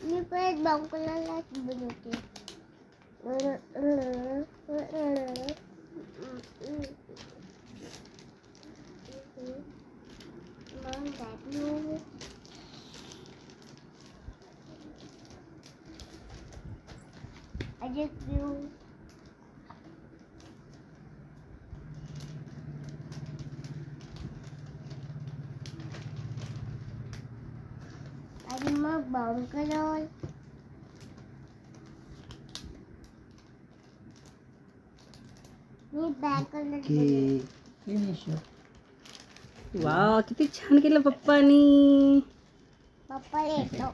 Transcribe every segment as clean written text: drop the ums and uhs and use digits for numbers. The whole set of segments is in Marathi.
मी परत बांकुला बनवते. I just do. आणि मग बाउंड कलर. मी बॅक कलर फिनिश. वाव, किती छान केलं पप्पानी. पप्पा येतो.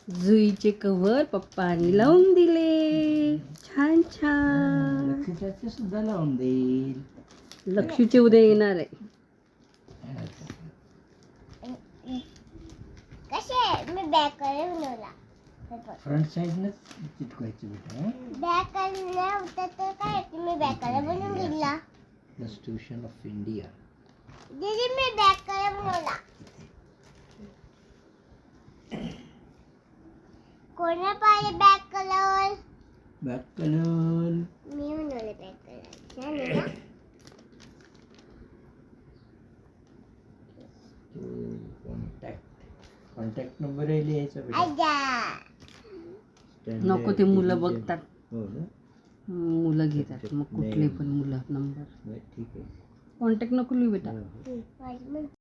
जुईचे कव्हर पप्पानी लावून दिले. छान छान. लक्षाचे सुद्धा लावून देईल. लक्षूचे उद्या येणार आहे. कसे मी बॅक कलर बनवला. फ्रंट साइडनच चिटकवायचं बेटा. बॅक कलर होता तर काय मी बॅक कलर बनवून घेतला. Constitution of India. दीदी मी बॅक कलर बनवला. कोणा पाहिजे बॅक कलर. बॅक कलर मी बनवले बॅक कलर. छान आहे ना. कॉन्टॅक्ट नंबर लिहायचा बेटा. आजा. नको ते मुलं बघतात. हो ना. मुलं घेतात मग कुठले पण मुलं नंबर. ठीक आहे. कॉन्टॅक्ट नको लिहू बेटा. हो. पाहिजे